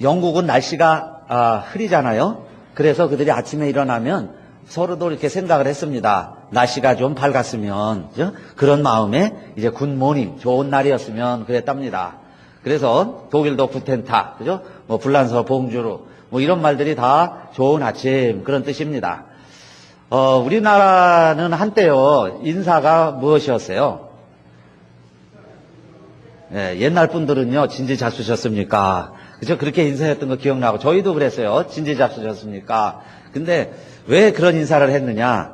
영국은 날씨가 흐리잖아요. 그래서 그들이 아침에 일어나면 서로도 이렇게 생각을 했습니다. 날씨가 좀 밝았으면, 그죠? 그런 마음에 이제 굿모닝, 좋은 날이었으면 그랬답니다. 그래서 독일도 구텐타, 그죠? 뭐 불란서 봉주르, 뭐 이런 말들이 다 좋은 아침, 그런 뜻입니다. 우리나라는 한때요, 인사가 무엇이었어요? 예, 옛날 분들은요, 진지 잡수셨습니까? 그죠? 그렇게 인사했던 거 기억나고, 저희도 그랬어요. 진지 잡수셨습니까? 근데 왜 그런 인사를 했느냐?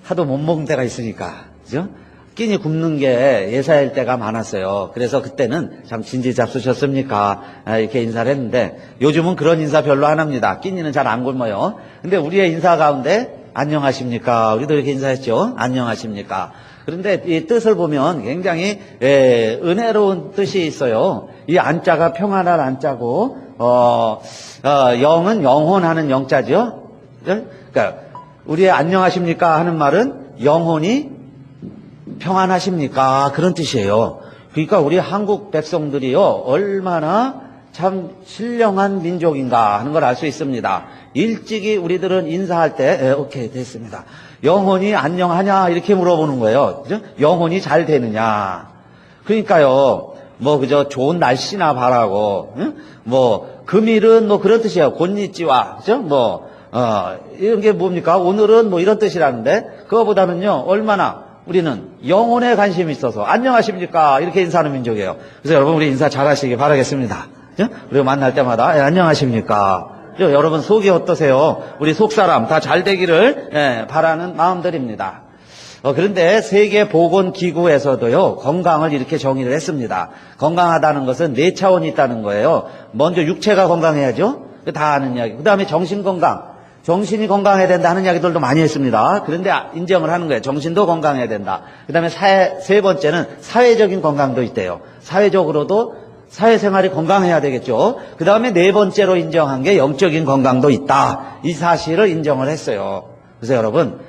하도 못 먹는 때가 있으니까, 그죠? 끼니 굶는 게 예사일 때가 많았어요. 그래서 그때는 참 진지 잡수셨습니까? 이렇게 인사를 했는데, 요즘은 그런 인사 별로 안 합니다. 끼니는 잘 안 굶어요. 근데 우리의 인사 가운데, 안녕하십니까? 우리도 이렇게 인사했죠? 안녕하십니까? 그런데 이 뜻을 보면 굉장히 은혜로운 뜻이 있어요. 이 안자가 평안한 안자고, 영은 영혼하는 영자죠. 그러니까 우리의 안녕하십니까 하는 말은 영혼이 평안하십니까 그런 뜻이에요. 그러니까 우리 한국 백성들이요 얼마나 참 신령한 민족인가 하는 걸 알 수 있습니다. 일찍이 우리들은 인사할 때 오케이 됐습니다. 영혼이 안녕하냐 이렇게 물어보는 거예요. 그죠? 영혼이 잘 되느냐. 그러니까요. 뭐 그저 좋은 날씨나 바라고, 응? 뭐 금일은 뭐 그런 뜻이에요. 곤니찌와, 그죠? 뭐 이런 게 뭡니까? 오늘은 뭐 이런 뜻이라는데 그거보다는요 얼마나 우리는 영혼에 관심이 있어서 안녕하십니까 이렇게 인사하는 민족이에요. 그래서 여러분 우리 인사 잘하시기 바라겠습니다. 그죠? 우리가 만날 때마다 안녕하십니까. 그죠? 여러분 속이 어떠세요? 우리 속사람 다 잘 되기를 바라는 마음들입니다. 그런데 세계보건기구에서도요, 건강을 이렇게 정의를 했습니다. 건강하다는 것은 네 차원이 있다는 거예요. 먼저 육체가 건강해야죠? 다 아는 이야기. 그 다음에 정신건강. 정신이 건강해야 된다 하는 이야기들도 많이 했습니다. 그런데 인정을 하는 거예요. 정신도 건강해야 된다. 그 다음에 세 번째는 사회적인 건강도 있대요. 사회적으로도 사회생활이 건강해야 되겠죠. 그 다음에 네 번째로 인정한 게 영적인 건강도 있다. 이 사실을 인정을 했어요. 그래서 여러분,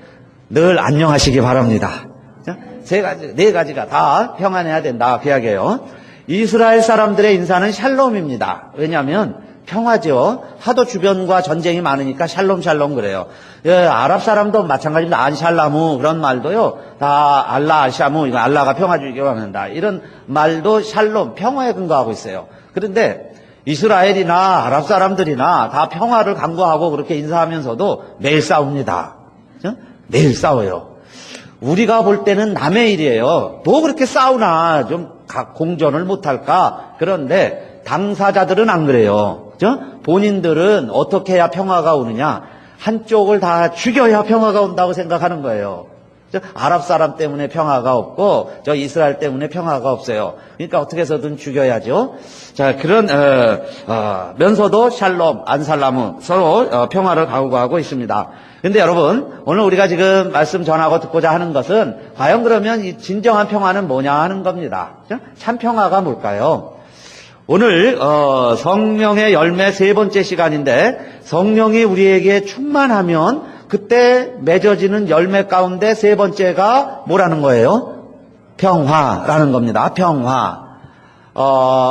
늘 안녕하시기 바랍니다. 네 가지가 다 평안해야 된다. 그 이야기예요. 이스라엘 사람들의 인사는 샬롬입니다. 왜냐하면 평화죠. 하도 주변과 전쟁이 많으니까 샬롬 그래요. 아랍 사람도 마찬가지입니다. 안샬라무 그런 말도요. 다 알라 알샤무 이거 알라가 평화 주기로 합니다. 이런 말도 샬롬 평화에 근거하고 있어요. 그런데 이스라엘이나 아랍 사람들이나 다 평화를 강구하고 그렇게 인사하면서도 매일 싸웁니다. 그렇죠? 매일 싸워요. 우리가 볼 때는 남의 일이에요. 뭐 그렇게 싸우나 좀 공존을 못할까? 그런데 당사자들은 안 그래요. 그죠? 본인들은 어떻게 해야 평화가 오느냐? 한쪽을 다 죽여야 평화가 온다고 생각하는 거예요. 그죠? 아랍 사람 때문에 평화가 없고 저 이스라엘 때문에 평화가 없어요. 그러니까 어떻게 해서든 죽여야죠. 자, 그런 면서도 샬롬, 안살라무 서로 평화를 강구하고 있습니다. 근데 여러분, 오늘 우리가 지금 말씀 전하고 듣고자 하는 것은 과연 그러면 이 진정한 평화는 뭐냐 하는 겁니다. 그죠? 참 평화가 뭘까요? 오늘 성령의 열매 세 번째 시간인데 성령이 우리에게 충만하면 그때 맺어지는 열매 가운데 세 번째가 뭐라는 거예요? 평화라는 겁니다. 평화.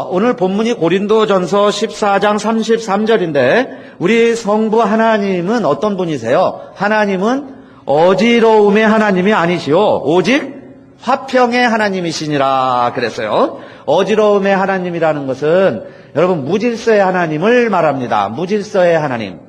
오늘 본문이 고린도전서 14장 33절인데 우리 성부 하나님은 어떤 분이세요? 하나님은 어지러움의 하나님이 아니시오. 오직 화평의 하나님이시니라 그랬어요. 어지러움의 하나님이라는 것은 여러분 무질서의 하나님을 말합니다. 무질서의 하나님.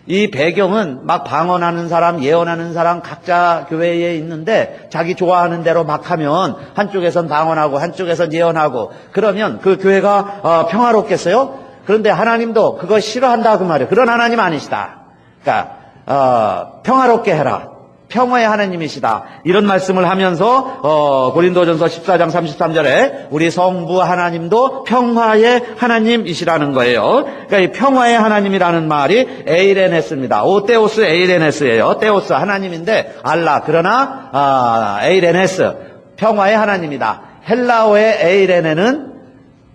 이 배경은 막 방언하는 사람, 예언하는 사람 각자 교회에 있는데 자기 좋아하는 대로 막 하면 한쪽에선 방언하고 한쪽에선 예언하고 그러면 그 교회가 평화롭겠어요? 그런데 하나님도 그거 싫어한다 그 말이에요. 그런 하나님 아니시다. 그러니까 평화롭게 해라. 평화의 하나님이시다. 이런 말씀을 하면서 고린도전서 14장 33절에 우리 성부 하나님도 평화의 하나님이시라는 거예요. 그러니까 이 평화의 하나님이라는 말이 에이레네스입니다. 오테오스 에이레네스예요. 테오스 하나님인데 알라 그러나 에이레네스 평화의 하나님이다. 헬라어의 에이레네는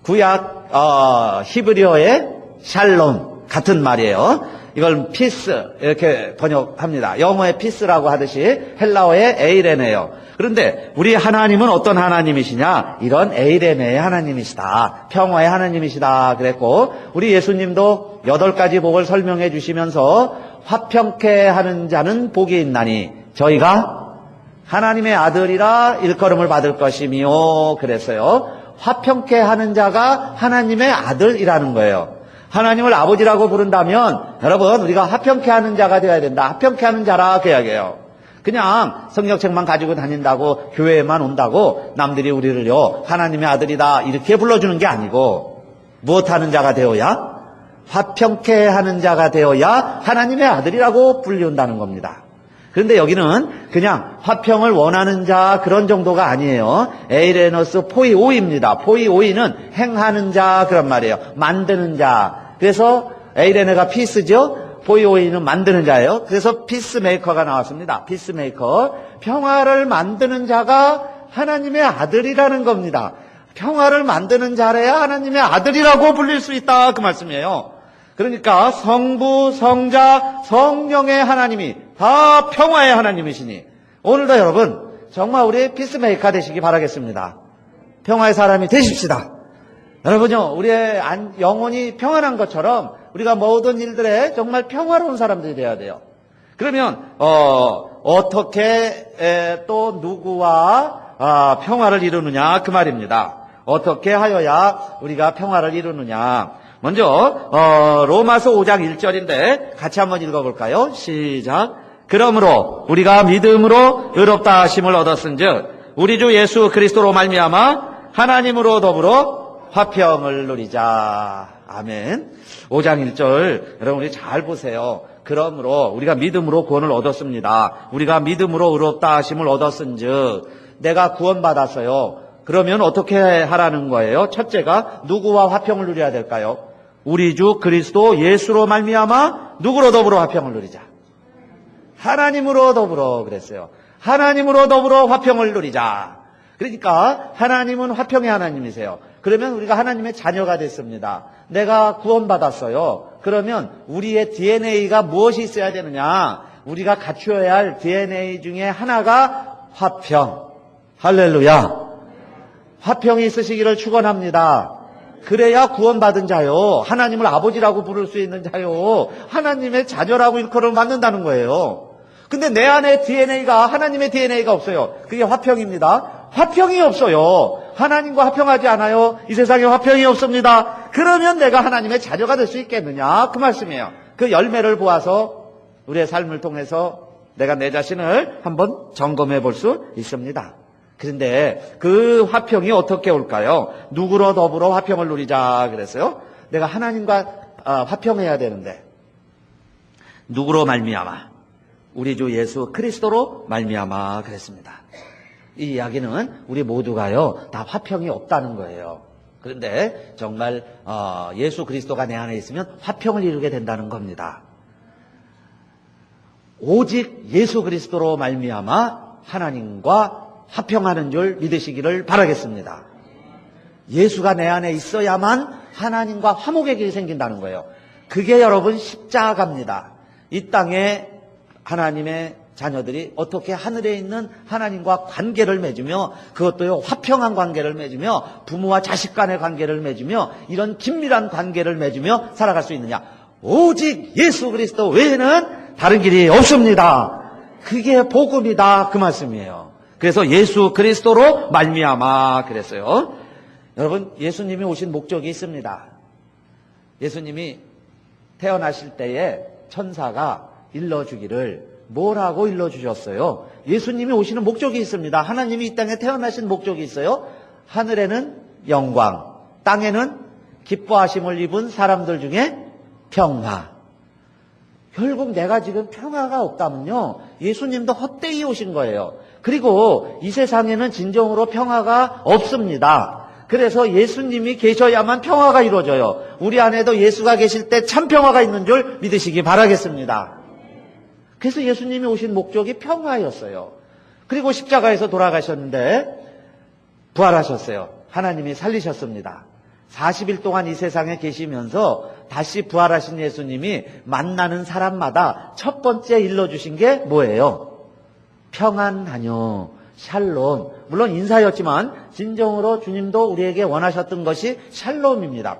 구약 히브리어의 샬롬 같은 말이에요. 이걸 피스 이렇게 번역합니다. 영어의 피스라고 하듯이 헬라어의 에이레네요. 그런데 우리 하나님은 어떤 하나님이시냐? 이런 에이레네의 하나님이시다. 평화의 하나님이시다 그랬고, 우리 예수님도 8가지 복을 설명해 주시면서 화평케 하는 자는 복이 있나니 저희가 하나님의 아들이라 일컬음을 받을 것이며 그랬어요. 화평케 하는 자가 하나님의 아들이라는 거예요. 하나님을 아버지라고 부른다면 여러분, 우리가 화평케 하는 자가 되어야 된다. 화평케 하는 자라 그 이야기예요. 그냥 성경책만 가지고 다닌다고, 교회에만 온다고 남들이 우리를요 하나님의 아들이다 이렇게 불러주는 게 아니고, 무엇하는 자가 되어야? 화평케 하는 자가 되어야 하나님의 아들이라고 불리운다는 겁니다. 그런데 여기는 그냥 화평을 원하는 자 그런 정도가 아니에요. 에이레너스 포이오이입니다. 포이오이는 행하는 자 그런 말이에요. 만드는 자. 그래서 에이레네가 피스죠. 포이오이는 만드는 자예요. 그래서 피스메이커가 나왔습니다. 피스메이커. 평화를 만드는 자가 하나님의 아들이라는 겁니다. 평화를 만드는 자래야 하나님의 아들이라고 불릴 수 있다 그 말씀이에요. 그러니까 성부, 성자, 성령의 하나님이 다 평화의 하나님이시니 오늘도 여러분 정말 우리 피스메이커 되시기 바라겠습니다. 평화의 사람이 되십시다. 여러분요, 우리의 영혼이 평안한 것처럼 우리가 모든 일들에 정말 평화로운 사람들이 되어야 돼요. 그러면 어떻게 또 누구와 평화를 이루느냐 그 말입니다. 어떻게 하여야 우리가 평화를 이루느냐. 먼저 로마서 5장 1절인데 같이 한번 읽어볼까요? 시작. 그러므로 우리가 믿음으로 의롭다 하심을 얻었은즉 우리 주 예수 그리스도로 말미암아 하나님으로 더불어 화평을 누리자. 아멘. 5장 1절 여러분 우리 잘 보세요. 그러므로 우리가 믿음으로 구원을 얻었습니다. 우리가 믿음으로 의롭다 하심을 얻었은즉 내가 구원받았어요. 그러면 어떻게 하라는 거예요? 첫째가 누구와 화평을 누려야 될까요? 우리 주 그리스도 예수로 말미암아 누구로 더불어 화평을 누리자. 하나님으로 더불어 그랬어요. 하나님으로 더불어 화평을 누리자. 그러니까 하나님은 화평의 하나님이세요. 그러면 우리가 하나님의 자녀가 됐습니다. 내가 구원받았어요. 그러면 우리의 DNA가 무엇이 있어야 되느냐? 우리가 갖추어야 할 DNA 중에 하나가 화평. 할렐루야. 화평이 있으시기를 축원합니다. 그래야 구원받은 자요, 하나님을 아버지라고 부를 수 있는 자요, 하나님의 자녀라고 일컬음을 받는다는 거예요. 근데 내 안에 DNA가 하나님의 DNA가 없어요. 그게 화평입니다. 화평이 없어요. 하나님과 화평하지 않아요. 이 세상에 화평이 없습니다. 그러면 내가 하나님의 자녀가 될 수 있겠느냐 그 말씀이에요. 그 열매를 보아서 우리의 삶을 통해서 내가 내 자신을 한번 점검해 볼 수 있습니다. 그런데 그 화평이 어떻게 올까요? 누구로 더불어 화평을 누리자 그랬어요? 내가 하나님과 화평해야 되는데 누구로 말미암아? 우리 주 예수 그리스도로 말미암아 그랬습니다. 이 이야기는 우리 모두가요 다 화평이 없다는 거예요. 그런데 정말 예수 그리스도가 내 안에 있으면 화평을 이루게 된다는 겁니다. 오직 예수 그리스도로 말미암아 하나님과 화평하는 줄 믿으시기를 바라겠습니다. 예수가 내 안에 있어야만 하나님과 화목의 길이 생긴다는 거예요. 그게 여러분 십자가입니다. 이 땅에 하나님의 자녀들이 어떻게 하늘에 있는 하나님과 관계를 맺으며, 그것도요 화평한 관계를 맺으며, 부모와 자식 간의 관계를 맺으며, 이런 긴밀한 관계를 맺으며 살아갈 수 있느냐? 오직 예수 그리스도 외에는 다른 길이 없습니다. 그게 복음이다 그 말씀이에요. 그래서 예수 그리스도로 말미암아 그랬어요. 여러분, 예수님이 오신 목적이 있습니다. 예수님이 태어나실 때에 천사가 일러주기를 뭐라고 일러주셨어요? 예수님이 오시는 목적이 있습니다. 하나님이 이 땅에 태어나신 목적이 있어요. 하늘에는 영광, 땅에는 기뻐하심을 입은 사람들 중에 평화. 결국 내가 지금 평화가 없다면요, 예수님도 헛되이 오신 거예요. 그리고 이 세상에는 진정으로 평화가 없습니다. 그래서 예수님이 계셔야만 평화가 이루어져요. 우리 안에도 예수가 계실 때 참 평화가 있는 줄 믿으시기 바라겠습니다. 그래서 예수님이 오신 목적이 평화였어요. 그리고 십자가에서 돌아가셨는데 부활하셨어요. 하나님이 살리셨습니다. 40일 동안 이 세상에 계시면서 다시 부활하신 예수님이 만나는 사람마다 첫 번째 일러주신 게 뭐예요? 평안하뇨, 샬롬. 물론 인사였지만 진정으로 주님도 우리에게 원하셨던 것이 샬롬입니다.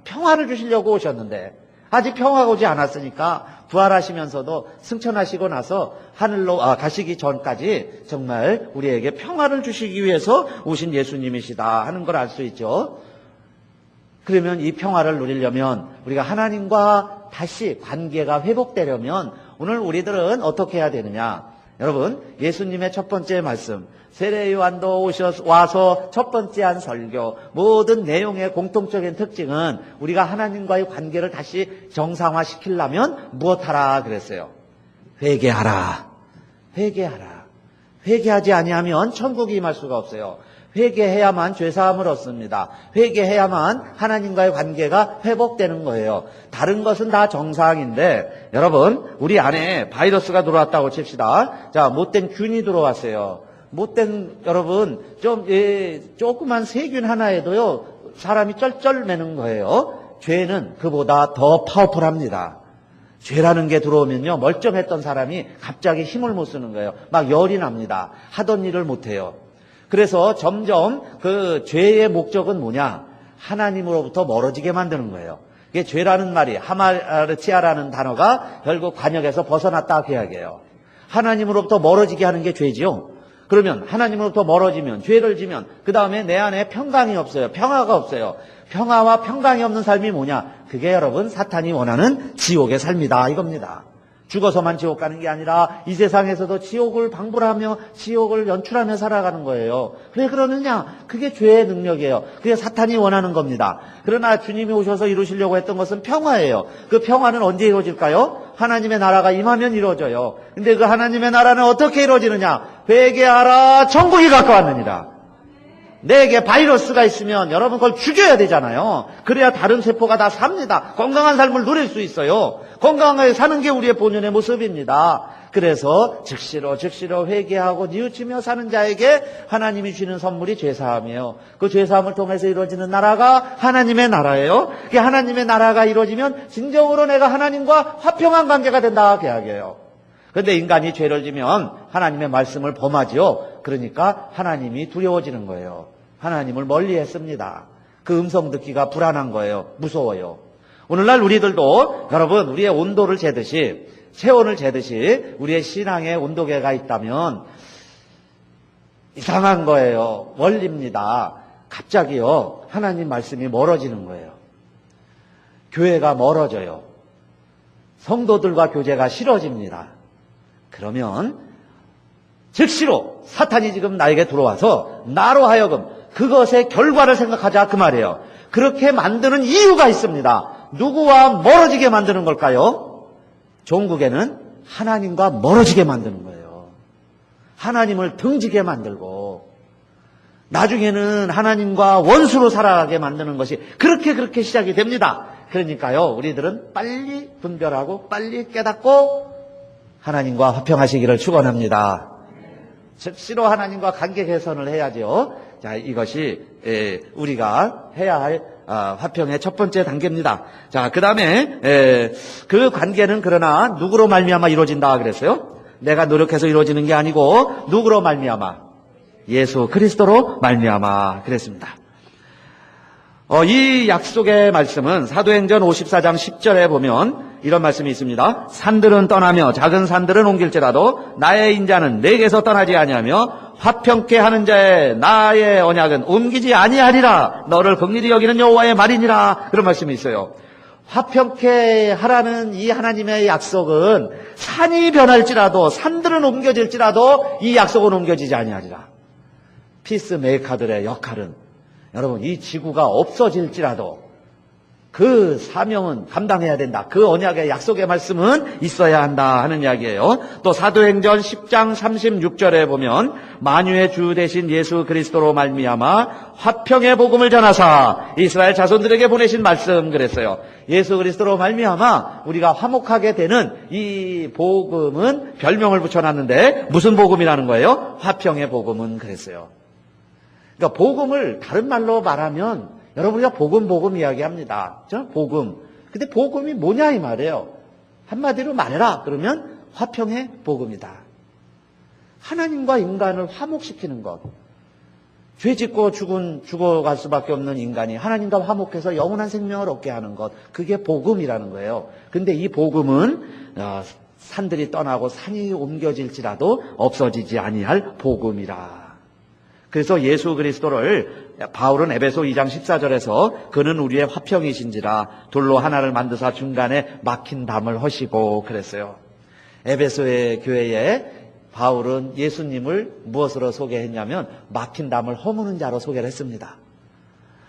평화를 주시려고 오셨는데 아직 평화가 오지 않았으니까 부활하시면서도 승천하시고 나서 하늘로 가시기 전까지 정말 우리에게 평화를 주시기 위해서 오신 예수님이시다 하는 걸 알 수 있죠. 그러면 이 평화를 누리려면 우리가 하나님과 다시 관계가 회복되려면 오늘 우리들은 어떻게 해야 되느냐? 여러분, 예수님의 첫 번째 말씀, 세례 요한도 와서 첫 번째 한 설교, 모든 내용의 공통적인 특징은 우리가 하나님과의 관계를 다시 정상화시키려면 무엇하라 그랬어요? 회개하라. 회개하지 아니하면 천국이 임할 수가 없어요. 회개해야만 죄사함을 얻습니다. 회개해야만 하나님과의 관계가 회복되는 거예요. 다른 것은 다 정상인데 여러분, 우리 안에 바이러스가 들어왔다고 칩시다. 자, 못된 균이 들어왔어요. 여러분, 조그만 세균 하나에도요 사람이 쩔쩔매는 거예요. 죄는 그보다 더 파워풀합니다. 죄라는 게 들어오면요 멀쩡했던 사람이 갑자기 힘을 못 쓰는 거예요. 막 열이 납니다. 하던 일을 못 해요. 그래서 점점 그 죄의 목적은 뭐냐? 하나님으로부터 멀어지게 만드는 거예요. 이게 죄라는 말이, 하마르티아라는 단어가 결국 관역에서 벗어났다 그 이야기예요. 하나님으로부터 멀어지게 하는 게 죄지요. 그러면 하나님으로부터 멀어지면, 죄를 지면 그 다음에 내 안에 평강이 없어요. 평화가 없어요. 평화와 평강이 없는 삶이 뭐냐? 그게 여러분 사탄이 원하는 지옥의 삶이다 이겁니다. 죽어서만 지옥 가는 게 아니라 이 세상에서도 지옥을 방불하며 지옥을 연출하며 살아가는 거예요. 왜 그러느냐? 그게 죄의 능력이에요. 그게 사탄이 원하는 겁니다. 그러나 주님이 오셔서 이루시려고 했던 것은 평화예요. 그 평화는 언제 이루어질까요? 하나님의 나라가 임하면 이루어져요. 근데 그 하나님의 나라는 어떻게 이루어지느냐? 회개하라, 천국이 가까웠느니라. 내게 바이러스가 있으면 여러분 그걸 죽여야 되잖아요. 그래야 다른 세포가 다 삽니다. 건강한 삶을 누릴 수 있어요. 건강하게 사는 게 우리의 본연의 모습입니다. 그래서 즉시로 회개하고 뉘우치며 사는 자에게 하나님이 주시는 선물이 죄사함이에요. 그 죄사함을 통해서 이루어지는 나라가 하나님의 나라예요. 그 하나님의 나라가 이루어지면 진정으로 내가 하나님과 화평한 관계가 된다 그 이야기예요. 그런데 인간이 죄를 지면 하나님의 말씀을 범하지요. 그러니까 하나님이 두려워지는 거예요. 하나님을 멀리했습니다. 그 음성 듣기가 불안한 거예요. 무서워요. 오늘날 우리들도 여러분 우리의 온도를 재듯이 체온을 재듯이 우리의 신앙의 온도계가 있다면 이상한 거예요. 멀립니다. 갑자기요 하나님 말씀이 멀어지는 거예요. 교회가 멀어져요. 성도들과 교제가 싫어집니다. 그러면 즉시로 사탄이 지금 나에게 들어와서 나로 하여금 그것의 결과를 생각하자 그 말이에요. 그렇게 만드는 이유가 있습니다. 누구와 멀어지게 만드는 걸까요? 종국에는 하나님과 멀어지게 만드는 거예요. 하나님을 등지게 만들고 나중에는 하나님과 원수로 살아가게 만드는 것이 그렇게 시작이 됩니다. 그러니까요 우리들은 빨리 분별하고 빨리 깨닫고 하나님과 화평하시기를 축원합니다. 즉시로 하나님과 관계 개선을 해야죠. 자, 이것이 우리가 해야 할 화평의 첫 번째 단계입니다. 자, 그 다음에 그 관계는 그러나 누구로 말미암아 이루어진다 그랬어요? 내가 노력해서 이루어지는 게 아니고 누구로 말미암아? 예수 그리스도로 말미암아 그랬습니다. 이 약속의 말씀은 사도행전 54장 10절에 보면 이런 말씀이 있습니다. 산들은 떠나며 작은 산들은 옮길지라도 나의 인자는 내게서 떠나지 아니하며 화평케 하는 자의 나의 언약은 옮기지 아니하리라. 너를 긍휼히 여기는 여호와의 말이니라. 그런 말씀이 있어요. 화평케 하라는 이 하나님의 약속은 산이 변할지라도 산들은 옮겨질지라도 이 약속은 옮겨지지 아니하리라. 피스메이커들의 역할은 여러분 이 지구가 없어질지라도 그 사명은 감당해야 된다. 그 언약의 약속의 말씀은 있어야 한다 하는 이야기예요. 또 사도행전 10장 36절에 보면 만유의 주 되신 예수 그리스도로 말미암아 화평의 복음을 전하사 이스라엘 자손들에게 보내신 말씀 그랬어요. 예수 그리스도로 말미암아 우리가 화목하게 되는 이 복음은 별명을 붙여놨는데 무슨 복음이라는 거예요? 화평의 복음은 그랬어요. 그러니까 복음을 다른 말로 말하면 여러분 우리가 복음 이야기합니다. 복음. 근데 복음이 뭐냐 이 말이에요. 한마디로 말해라. 그러면 화평의 복음이다. 하나님과 인간을 화목시키는 것. 죄 짓고 죽어갈 수밖에 없는 인간이 하나님과 화목해서 영원한 생명을 얻게 하는 것. 그게 복음이라는 거예요. 근데 이 복음은 산들이 떠나고 산이 옮겨질지라도 없어지지 아니할 복음이라. 그래서 예수 그리스도를 바울은 에베소 2장 14절에서 그는 우리의 화평이신지라 돌로 하나를 만드사 중간에 막힌 담을 허시고 그랬어요. 에베소의 교회에 바울은 예수님을 무엇으로 소개했냐면 막힌 담을 허무는 자로 소개를 했습니다.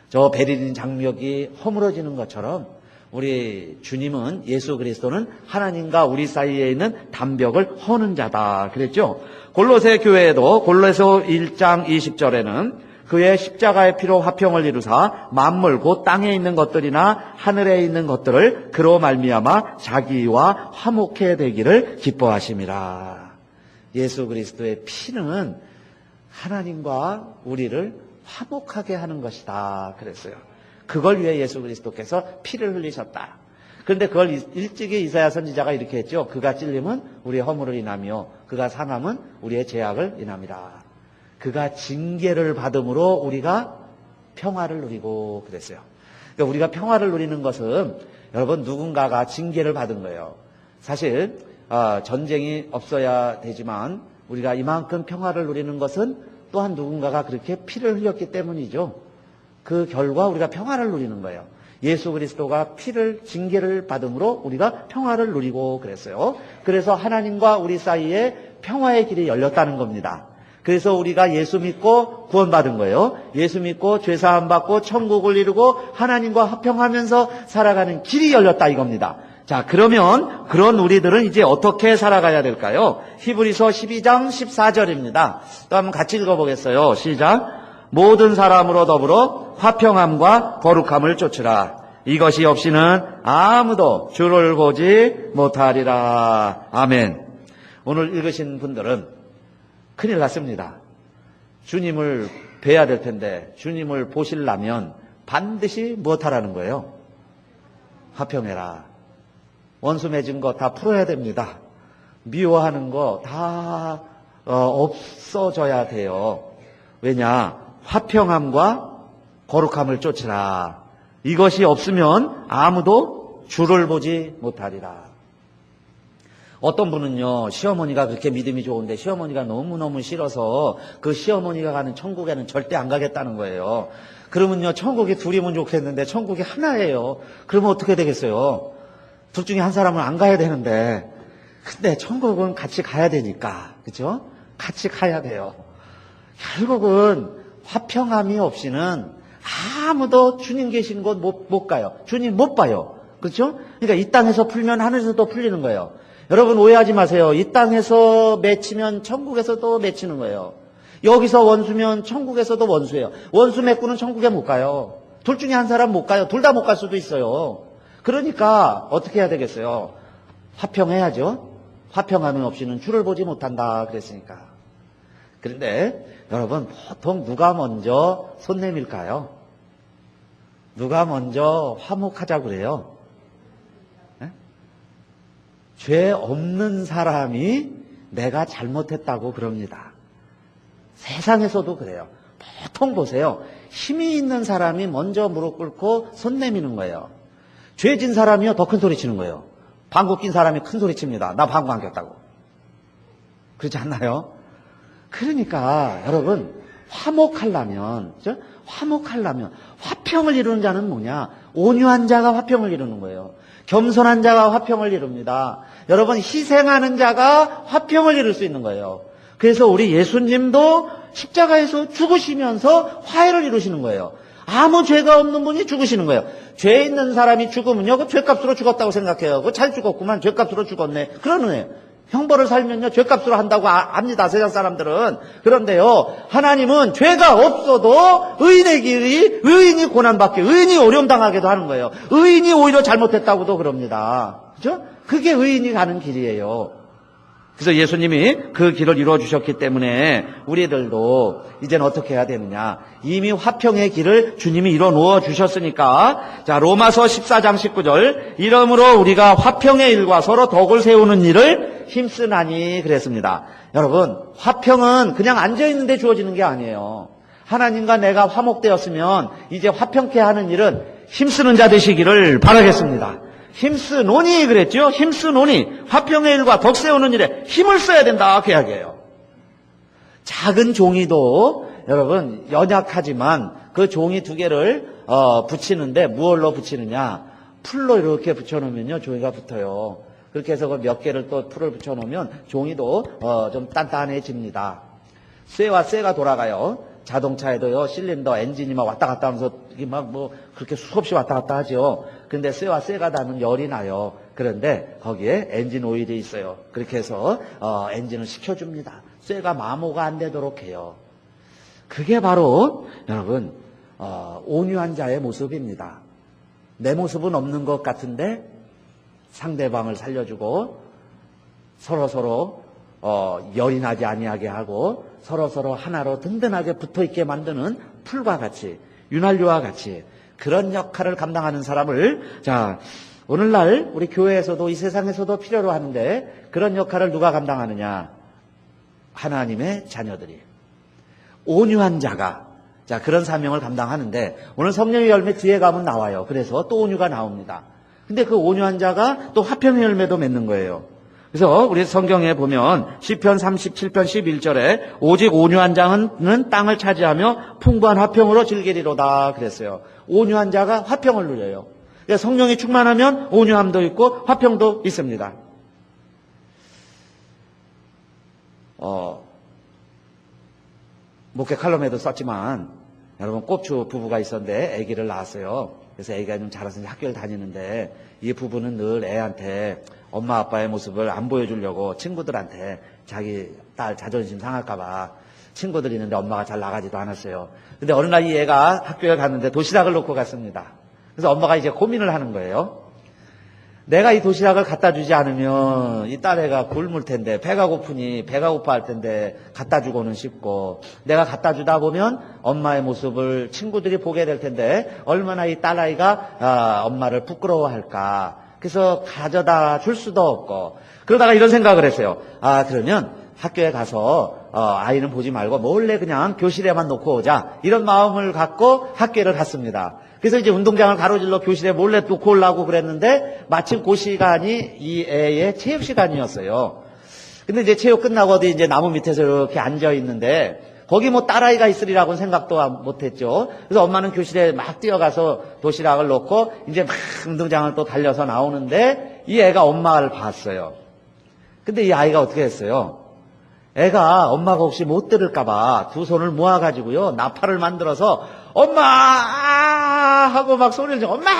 저 베를린 장벽이 허물어지는 것처럼 우리 주님은, 예수 그리스도는 하나님과 우리 사이에 있는 담벽을 허는 자다 그랬죠. 골로새 교회에도 골로새 1장 20절에는 그의 십자가의 피로 화평을 이루사 만물 곧 땅에 있는 것들이나 하늘에 있는 것들을 그로 말미암아 자기와 화목해 되기를 기뻐하심이라. 예수 그리스도의 피는 하나님과 우리를 화목하게 하는 것이다 그랬어요. 그걸 위해 예수 그리스도께서 피를 흘리셨다. 그런데 그걸 일찍이 이사야 선지자가 이렇게 했죠. 그가 찔림은 우리의 허물을 인하며 그가 상함은 우리의 죄악을 인함이라. 그가 징계를 받음으로 우리가 평화를 누리고 그랬어요. 그러니까 우리가 평화를 누리는 것은 여러분 누군가가 징계를 받은 거예요. 사실 전쟁이 없어야 되지만 우리가 이만큼 평화를 누리는 것은 또한 누군가가 그렇게 피를 흘렸기 때문이죠. 그 결과 우리가 평화를 누리는 거예요. 예수 그리스도가 징계를 받음으로 우리가 평화를 누리고 그랬어요. 그래서 하나님과 우리 사이에 평화의 길이 열렸다는 겁니다. 그래서 우리가 예수 믿고 구원받은 거예요. 예수 믿고 죄사함 받고 천국을 이루고 하나님과 화평하면서 살아가는 길이 열렸다 이겁니다. 자, 그러면 그런 우리들은 이제 어떻게 살아가야 될까요? 히브리서 12장 14절입니다. 또 한번 같이 읽어보겠어요. 시작. 모든 사람으로 더불어 화평함과 거룩함을 쫓으라. 이것이 없이는 아무도 주를 보지 못하리라. 아멘. 오늘 읽으신 분들은 큰일 났습니다. 주님을 뵈야 될 텐데 주님을 보시려면 반드시 무엇하라는 거예요? 화평해라. 원수 맺은 거 다 풀어야 됩니다. 미워하는 거 다 없어져야 돼요. 왜냐? 화평함과 거룩함을 쫓으라. 이것이 없으면 아무도 주를 보지 못하리라. 어떤 분은요, 시어머니가 그렇게 믿음이 좋은데 시어머니가 너무너무 싫어서 그 시어머니가 가는 천국에는 절대 안 가겠다는 거예요. 그러면요, 천국이 둘이면 좋겠는데 천국이 하나예요. 그러면 어떻게 되겠어요? 둘 중에 한 사람은 안 가야 되는데, 근데 천국은 같이 가야 되니까, 그죠? 같이 가야 돼요. 결국은 화평함이 없이는 아무도 주님 계신 곳 못 가요. 주님 못 봐요. 그렇죠? 그러니까 이 땅에서 풀면 하늘에서도 풀리는 거예요. 여러분 오해하지 마세요. 이 땅에서 맺히면 천국에서도 맺히는 거예요. 여기서 원수면 천국에서도 원수예요. 원수 맺고는 천국에 못 가요. 둘 중에 한 사람 못 가요. 둘 다 못 갈 수도 있어요. 그러니까 어떻게 해야 되겠어요? 화평해야죠. 화평함이 없이는 주를 보지 못한다 그랬으니까. 그런데 여러분 보통 누가 먼저 손 내밀까요? 누가 먼저 화목하자고 그래요? 네? 죄 없는 사람이 내가 잘못했다고 그럽니다. 세상에서도 그래요. 보통 보세요. 힘이 있는 사람이 먼저 무릎 꿇고 손 내미는 거예요. 죄진 사람이요 더 큰 소리 치는 거예요. 방구 낀 사람이 큰 소리 칩니다. 나 방구 안 꼈다고. 그렇지 않나요? 그러니까 여러분 화목하려면 화평을 이루는 자는 뭐냐? 온유한 자가 화평을 이루는 거예요. 겸손한 자가 화평을 이룹니다. 여러분 희생하는 자가 화평을 이룰 수 있는 거예요. 그래서 우리 예수님도 십자가에서 죽으시면서 화해를 이루시는 거예요. 아무 죄가 없는 분이 죽으시는 거예요. 죄 있는 사람이 죽으면요, 그 죄값으로 죽었다고 생각해요. 그 잘 죽었구만, 죄값으로 죽었네. 그러는 거예요. 형벌을 살면요, 죄값으로 한다고 압니다, 세상 사람들은. 그런데요, 하나님은 죄가 없어도 의인의 길이, 의인이 고난받게, 의인이 어려움 당하게도 하는 거예요. 의인이 오히려 잘못했다고도 그럽니다. 그죠? 그게 의인이 가는 길이에요. 그래서 예수님이 그 길을 이루어 주셨기 때문에 우리들도 이제는 어떻게 해야 되느냐. 이미 화평의 길을 주님이 이루어 놓아 주셨으니까, 자, 로마서 14장 19절, 이러므로 우리가 화평의 일과 서로 덕을 세우는 일을 힘쓰나니 그랬습니다. 여러분, 화평은 그냥 앉아있는데 주어지는 게 아니에요. 하나님과 내가 화목되었으면 이제 화평케 하는 일은 힘쓰는 자 되시기를 바라겠습니다. 힘쓰노니 그랬죠? 힘쓰노니 화평의 일과 덕 세우는 일에 힘을 써야 된다 그 이야기예요. 작은 종이도 여러분 연약하지만 그 종이 두 개를 붙이는데 무얼로 붙이느냐? 풀로 이렇게 붙여놓으면요 종이가 붙어요. 그렇게 해서 그 몇 개를 또 풀을 붙여놓으면 종이도 좀 단단해집니다. 쇠와 쇠가 돌아가요. 자동차에도요, 실린더, 엔진이 막 왔다 갔다 하면서, 이게 막 뭐, 그렇게 수없이 왔다 갔다 하죠. 근데 쇠와 쇠가 닿으면 열이 나요. 그런데 거기에 엔진 오일이 있어요. 그렇게 해서, 엔진을 식혀줍니다. 쇠가 마모가 안 되도록 해요. 그게 바로, 여러분, 온유한 자의 모습입니다. 내 모습은 없는 것 같은데, 상대방을 살려주고, 서로 열이 나지 아니하게 하고 서로 하나로 든든하게 붙어있게 만드는 풀과 같이 윤활유와 같이 그런 역할을 감당하는 사람을 자 오늘날 우리 교회에서도 이 세상에서도 필요로 하는데 그런 역할을 누가 감당하느냐? 하나님의 자녀들이 온유한 자가 자 그런 사명을 감당하는데 오늘 성령의 열매 뒤에 가면 나와요. 그래서 또 온유가 나옵니다. 근데 그 온유한 자가 또 화평의 열매도 맺는 거예요. 그래서 우리 성경에 보면 시편 37편 11절에 오직 온유한 자는 땅을 차지하며 풍부한 화평으로 즐기리로다 그랬어요. 온유한 자가 화평을 누려요. 그러니까 성령이 충만하면 온유함도 있고 화평도 있습니다. 목회 칼럼에도 썼지만 여러분 꼽주 부부가 있었는데 아기를 낳았어요. 그래서 아기가 좀 자라서 학교를 다니는데 이 부부는 늘 애한테 엄마 아빠의 모습을 안 보여주려고 친구들한테 자기 딸 자존심 상할까봐 친구들이 있는데 엄마가 잘 나가지도 않았어요. 근데 어느 날 이 애가 학교에 갔는데 도시락을 놓고 갔습니다. 그래서 엄마가 이제 고민을 하는 거예요. 내가 이 도시락을 갖다 주지 않으면 이 딸애가 굶을 텐데 배가 고프니 배가 고파할 텐데 갖다 주고는 싶고 내가 갖다 주다 보면 엄마의 모습을 친구들이 보게 될 텐데 얼마나 이 딸아이가 엄마를 부끄러워할까. 그래서 가져다 줄 수도 없고 그러다가 이런 생각을 했어요. 그러면 학교에 가서 아이는 보지 말고 몰래 그냥 교실에만 놓고 오자 이런 마음을 갖고 학교를 갔습니다. 그래서 이제 운동장을 가로질러 교실에 몰래 놓고 오려고 그랬는데 마침 그 시간이 이 애의 체육 시간이었어요. 근데 이제 체육 끝나고 어디 이제 나무 밑에서 이렇게 앉아 있는데 거기 뭐 딸아이가 있으리라고는 생각도 못했죠. 그래서 엄마는 교실에 막 뛰어가서 도시락을 놓고 이제 막 운동장을 또 달려서 나오는데 이 애가 엄마를 봤어요. 근데 이 아이가 어떻게 했어요? 애가 엄마가 혹시 못 들을까봐 두 손을 모아가지고요 나팔을 만들어서 엄마 하고 막 소리를 쳐. 엄마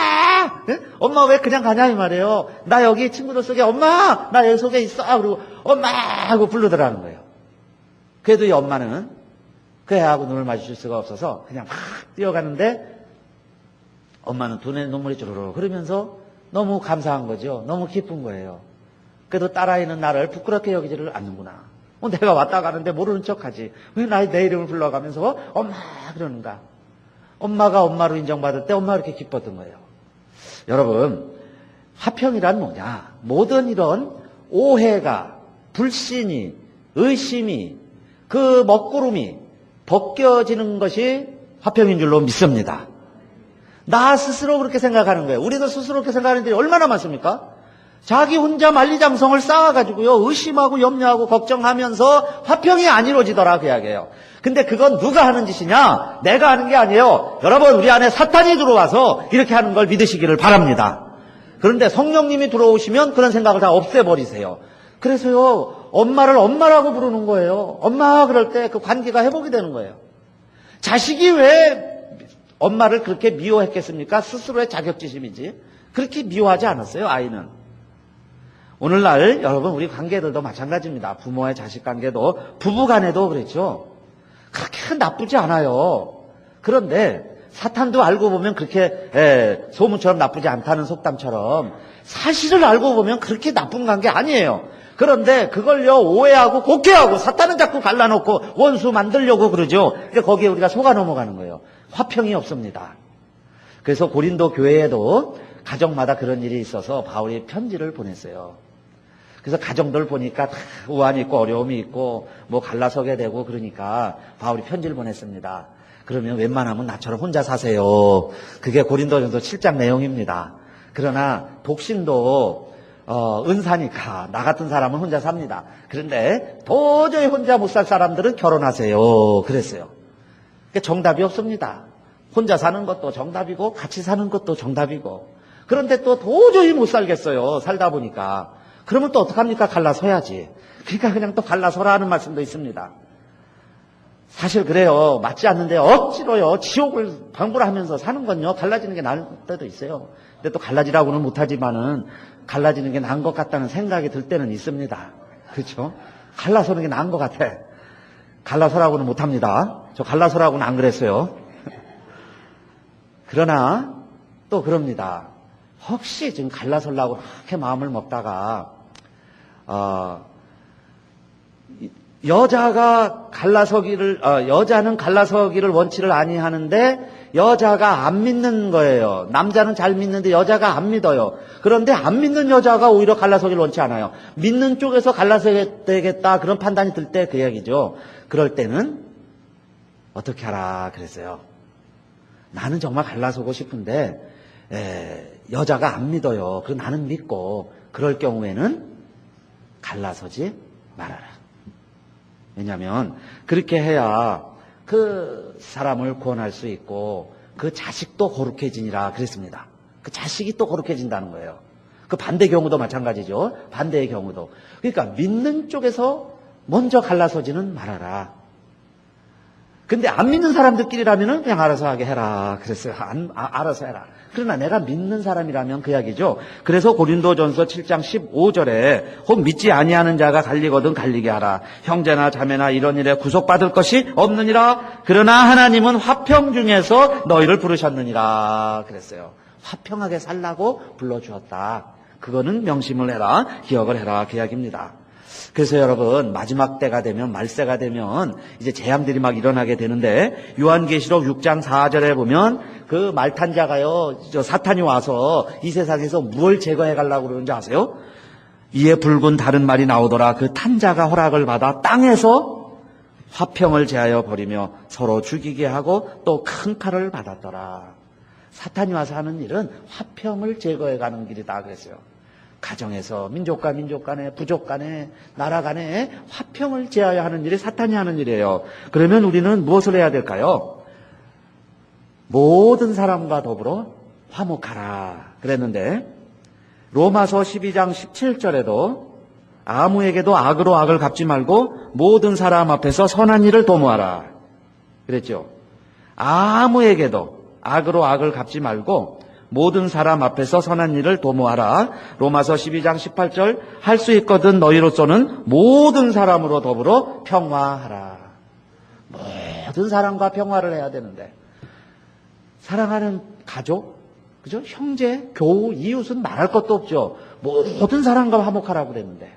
네? 엄마 왜 그냥 가냐 이 말이에요. 나 여기 친구들 속에 엄마 나 여기 속에 있어. 그리고 엄마 하고 부르더라는 거예요. 그래도 이 엄마는 그 애하고 눈을 마주칠 수가 없어서 그냥 막 뛰어가는데 엄마는 두 눈에 눈물이 주르륵 흐르면서 너무 감사한 거죠. 너무 기쁜 거예요. 그래도 딸아이는 나를 부끄럽게 여기지를 않는구나. 내가 왔다 가는데 모르는 척하지. 왜 내 이름을 불러가면서 엄마 그러는가. 엄마가 엄마로 인정받을 때 엄마가 이렇게 기뻤던 거예요. 여러분 화평이란 뭐냐. 모든 이런 오해가 불신이 의심이 그 먹구름이 벗겨지는 것이 화평인 줄로 믿습니다. 나 스스로 그렇게 생각하는 거예요. 우리도 스스로 그렇게 생각하는 일이 얼마나 많습니까? 자기 혼자 만리장성을 쌓아가지고요 의심하고 염려하고 걱정하면서 화평이 안 이루어지더라 그 이야기예요. 근데 그건 누가 하는 짓이냐? 내가 하는 게 아니에요. 여러분 우리 안에 사탄이 들어와서 이렇게 하는 걸 믿으시기를 바랍니다. 그런데 성령님이 들어오시면 그런 생각을 다 없애버리세요. 그래서요 엄마를 엄마라고 부르는 거예요. 엄마 그럴 때 그 관계가 회복이 되는 거예요. 자식이 왜 엄마를 그렇게 미워했겠습니까? 스스로의 자격지심이지. 그렇게 미워하지 않았어요 아이는. 오늘날 여러분 우리 관계들도 마찬가지입니다. 부모의 자식 관계도 부부간에도 그렇죠. 그렇게 나쁘지 않아요. 그런데 사탄도 알고 보면 그렇게 소문처럼 나쁘지 않다는 속담처럼 사실을 알고 보면 그렇게 나쁜 관계 아니에요. 그런데 그걸요 오해하고 곡해하고 사탄은 자꾸 갈라놓고 원수 만들려고 그러죠. 근데 거기에 우리가 속아 넘어가는 거예요. 화평이 없습니다. 그래서 고린도 교회에도 가정마다 그런 일이 있어서 바울이 편지를 보냈어요. 그래서 가정들 보니까 다 우환이 있고 어려움이 있고 뭐 갈라서게 되고 그러니까 바울이 편지를 보냈습니다. 그러면 웬만하면 나처럼 혼자 사세요. 그게 고린도전서 7장 내용입니다. 그러나 독신도 은사니까 나 같은 사람은 혼자 삽니다. 그런데 도저히 혼자 못 살 사람들은 결혼하세요. 그랬어요. 그러니까 정답이 없습니다. 혼자 사는 것도 정답이고 같이 사는 것도 정답이고 그런데 또 도저히 못 살겠어요. 살다 보니까. 그러면 또 어떡합니까? 갈라서야지. 그러니까 그냥 또 갈라서라 하는 말씀도 있습니다. 사실 그래요. 맞지 않는데 억지로요. 지옥을 방불하면서 사는 건요. 갈라지는 게 나을 때도 있어요. 근데 또 갈라지라고는 못하지만은 갈라지는 게 나은 것 같다는 생각이 들 때는 있습니다. 그렇죠? 갈라서는 게 나은 것 같아. 갈라서라고는 못합니다. 저 갈라서라고는 안 그랬어요. 그러나 또 그럽니다. 혹시 지금 갈라서려고 그렇게 마음을 먹다가 여자는 갈라서기를 원치를 아니하는데 여자가 안 믿는 거예요. 남자는 잘 믿는데 여자가 안 믿어요. 그런데 안 믿는 여자가 오히려 갈라서기를 원치 않아요. 믿는 쪽에서 갈라서야 되겠다 그런 판단이 들 때 그 얘기죠. 그럴 때는 어떻게 하라 그랬어요. 나는 정말 갈라서고 싶은데 여자가 안 믿어요. 그럼 나는 믿고 그럴 경우에는 갈라서지 말아라. 왜냐하면 그렇게 해야 그 사람을 구원할 수 있고 그 자식도 거룩해지니라 그랬습니다. 그 자식이 또 거룩해진다는 거예요. 그 반대 경우도 마찬가지죠. 반대의 경우도. 그러니까 믿는 쪽에서 먼저 갈라서지는 말아라. 근데 안 믿는 사람들끼리라면 그냥 알아서 하게 해라 그랬어요. 알아서 해라. 그러나 내가 믿는 사람이라면 그 이야기죠. 그래서 고린도전서 7장 15절에 혹 믿지 아니하는 자가 갈리거든 갈리게 하라. 형제나 자매나 이런 일에 구속받을 것이 없느니라. 그러나 하나님은 화평 중에서 너희를 부르셨느니라 그랬어요. 화평하게 살라고 불러주었다. 그거는 명심을 해라. 기억을 해라. 그 이야기입니다. 그래서 여러분 마지막 때가 되면 말세가 되면 이제 재앙들이 막 일어나게 되는데 요한계시록 6장 4절에 보면 그 말탄 자가요 사탄이 와서 이 세상에서 무엇을 제거해 가려고 그러는지 아세요? 이에 붉은 다른 말이 나오더라. 그 탄자가 허락을 받아 땅에서 화평을 제하여 버리며 서로 죽이게 하고 또 큰 칼을 받았더라. 사탄이 와서 하는 일은 화평을 제거해 가는 길이다 그랬어요. 가정에서 민족과 민족 간에 부족 간에 나라 간에 화평을 제하여 하는 일이 사탄이 하는 일이에요. 그러면 우리는 무엇을 해야 될까요? 모든 사람과 더불어 화목하라 그랬는데 로마서 12장 17절에도 아무에게도 악으로 악을 갚지 말고 모든 사람 앞에서 선한 일을 도모하라 그랬죠. 아무에게도 악으로 악을 갚지 말고 모든 사람 앞에서 선한 일을 도모하라. 로마서 12장 18절 할 수 있거든 너희로서는 모든 사람으로 더불어 평화하라. 모든 사람과 평화를 해야 되는데 사랑하는 가족, 그죠? 형제, 교우, 이웃은 말할 것도 없죠. 모든 사람과 화목하라고 그랬는데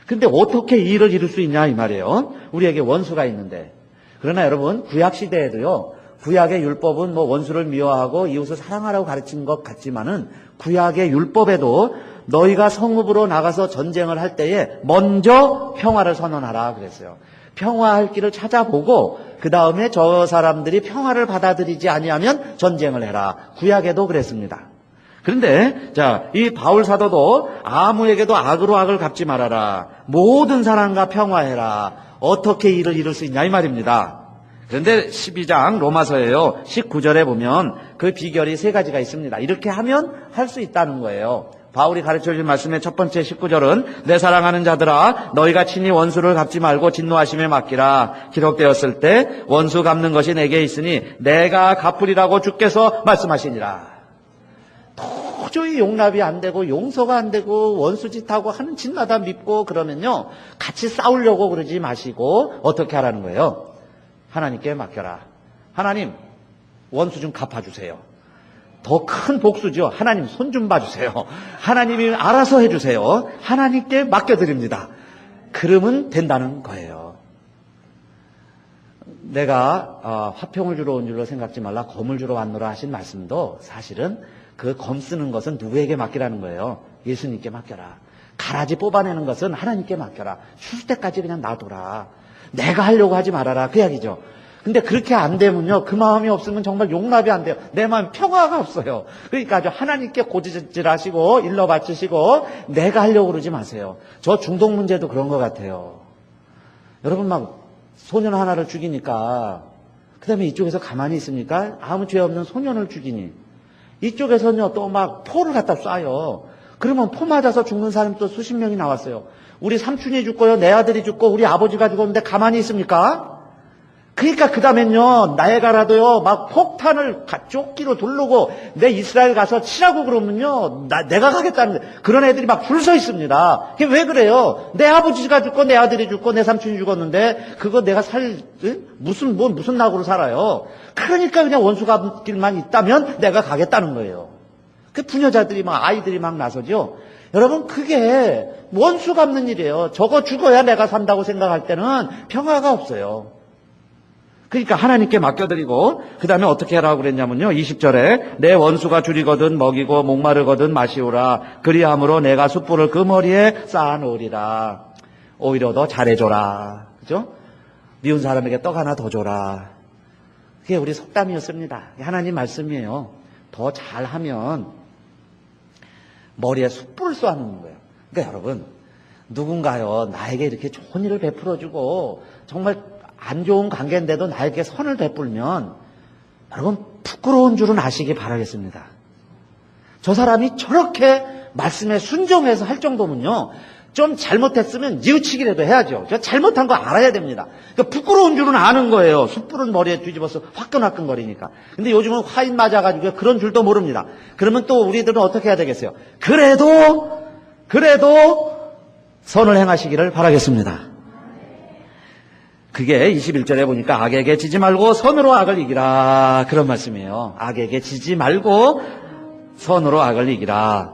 근데 어떻게 이 일을 이룰 수 있냐 이 말이에요. 우리에게 원수가 있는데 그러나 여러분 구약시대에도요 구약의 율법은 뭐 원수를 미워하고 이웃을 사랑하라고 가르친 것 같지만은 구약의 율법에도 너희가 성읍으로 나가서 전쟁을 할 때에 먼저 평화를 선언하라 그랬어요. 평화할 길을 찾아보고 그 다음에 저 사람들이 평화를 받아들이지 아니하면 전쟁을 해라. 구약에도 그랬습니다. 그런데 이 바울 사도도 아무에게도 악으로 악을 갚지 말아라. 모든 사람과 평화해라. 어떻게 이를 이룰 수 있냐 이 말입니다. 그런데 12장 로마서에요 19절에 보면 그 비결이 세 가지가 있습니다. 이렇게 하면 할 수 있다는 거예요. 바울이 가르쳐준 말씀의 첫 번째 19절은 내 사랑하는 자들아 너희가 친히 원수를 갚지 말고 진노하심에 맡기라. 기록되었을 때 원수 갚는 것이 내게 있으니 내가 갚으리라고 주께서 말씀하시니라. 도저히 용납이 안 되고 용서가 안 되고 원수짓하고 하는 짓마다 밉고 그러면요 같이 싸우려고 그러지 마시고 어떻게 하라는 거예요? 하나님께 맡겨라. 하나님 원수 좀 갚아주세요. 더 큰 복수죠. 하나님 손 좀 봐주세요. 하나님이 알아서 해주세요. 하나님께 맡겨드립니다. 그러면 된다는 거예요. 내가 화평을 주러 온 줄로 생각지 말라 검을 주러 왔노라 하신 말씀도 사실은 그 검 쓰는 것은 누구에게 맡기라는 거예요. 예수님께 맡겨라. 가라지 뽑아내는 것은 하나님께 맡겨라. 출 때까지 그냥 놔둬라. 내가 하려고 하지 말아라. 그 이야기죠. 근데 그렇게 안 되면요, 그 마음이 없으면 정말 용납이 안 돼요. 내 마음 평화가 없어요. 그러니까 아주 하나님께 고지질하시고 일러 바치시고 내가 하려고 그러지 마세요. 저 중독 문제도 그런 것 같아요. 여러분 막 소년 하나를 죽이니까 그 다음에 이쪽에서 가만히 있습니까? 아무 죄 없는 소년을 죽이니 이쪽에서는요 또 막 포를 갖다 쏴요. 그러면 포 맞아서 죽는 사람이 또 수십 명이 나왔어요. 우리 삼촌이 죽고요, 내 아들이 죽고 우리 아버지가 죽었는데 가만히 있습니까? 그러니까 그 다음엔요, 나에가라도요, 막 폭탄을 조끼로 두르고 내 이스라엘 가서 치라고 그러면요, 내가 가겠다는, 그런 애들이 막 줄 서 있습니다. 그게 왜 그래요? 내 아버지가 죽고 내 아들이 죽고 내 삼촌이 죽었는데, 그거 내가 무슨 낙으로 살아요? 그러니까 그냥 원수갓길만 있다면 내가 가겠다는 거예요. 그 부녀자들이 막, 아이들이 막 나서죠. 여러분, 그게 원수 갚는 일이에요. 저거 죽어야 내가 산다고 생각할 때는 평화가 없어요. 그러니까 하나님께 맡겨드리고 그 다음에 어떻게 하라고 그랬냐면요, 20절에 내 원수가 줄이거든 먹이고 목마르거든 마시오라. 그리함으로 내가 숯불을 그 머리에 쌓아놓으리라. 오히려 더 잘해줘라. 그죠? 미운 사람에게 떡 하나 더 줘라. 그게 우리 속담이었습니다. 하나님 말씀이에요. 더 잘하면 머리에 숯불을 쏘아놓는 거예요. 그러니까 여러분, 누군가요 나에게 이렇게 좋은 일을 베풀어주고 정말 안 좋은 관계인데도 나에게 선을 베풀면 여러분 부끄러운 줄은 아시기 바라겠습니다. 저 사람이 저렇게 말씀에 순종해서 할 정도면요, 좀 잘못했으면 뉘우치기라도 해야죠. 잘못한 거 알아야 됩니다. 그러니까 부끄러운 줄은 아는 거예요. 숯불은 머리에 뒤집어서 화끈화끈거리니까. 근데 요즘은 화인 맞아가지고 그런 줄도 모릅니다. 그러면 또 우리들은 어떻게 해야 되겠어요? 그래도 선을 행하시기를 바라겠습니다. 그게 21절에 보니까 악에게 지지 말고 선으로 악을 이기라, 그런 말씀이에요. 악에게 지지 말고 선으로 악을 이기라.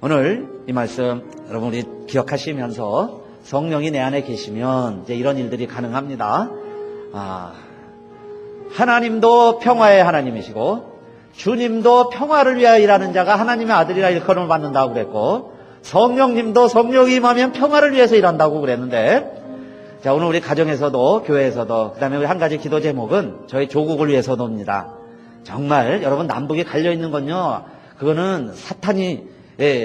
오늘 이 말씀 여러분 우리 기억하시면서 성령이 내 안에 계시면 이제 이런 일들이 가능합니다. 하나님도 평화의 하나님이시고 주님도 평화를 위하여 일하는 자가 하나님의 아들이라 일컬음을 받는다고 그랬고, 성령님도 성령이 임하면 평화를 위해서 일한다고 그랬는데, 자, 오늘 우리 가정에서도 교회에서도 그다음에 우리 한 가지 기도 제목은 저희 조국을 위해서도입니다. 정말 여러분 남북이 갈려 있는 건요, 그거는 사탄이,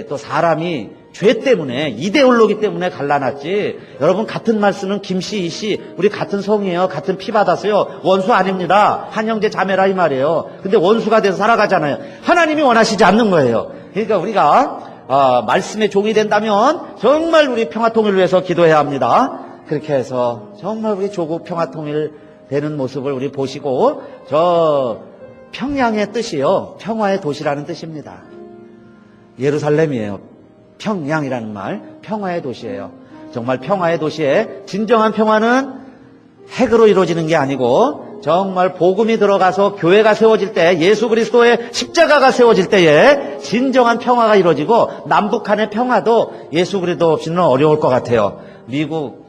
또 사람이 죄 때문에, 이데올로기 때문에 갈라놨지, 여러분 같은 말씀은 김씨 이씨 우리 같은 성이에요. 같은 피 받았어요. 원수 아닙니다. 한 형제 자매라 이 말이에요. 근데 원수가 돼서 살아가잖아요. 하나님이 원하시지 않는 거예요. 그러니까 우리가 말씀의 종이 된다면 정말 우리 평화통일을 위해서 기도해야 합니다. 그렇게 해서 정말 우리 조국 평화통일 되는 모습을 우리 보시고, 저 평양의 뜻이요, 평화의 도시라는 뜻입니다. 예루살렘이에요. 평양이라는 말, 평화의 도시예요. 정말 평화의 도시에 진정한 평화는 핵으로 이루어지는 게 아니고 정말 복음이 들어가서 교회가 세워질 때, 예수 그리스도의 십자가가 세워질 때에 진정한 평화가 이루어지고, 남북한의 평화도 예수 그리스도 없이는 어려울 것 같아요. 미국,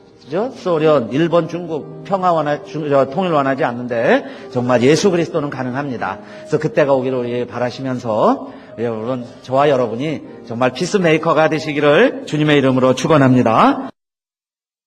소련, 일본, 중국 통일 원하지 않는데 정말 예수 그리스도는 가능합니다. 그래서 그때가 오기를 우리 바라시면서 여러분, 저와 여러분이 정말 피스메이커가 되시기를 주님의 이름으로 축원합니다.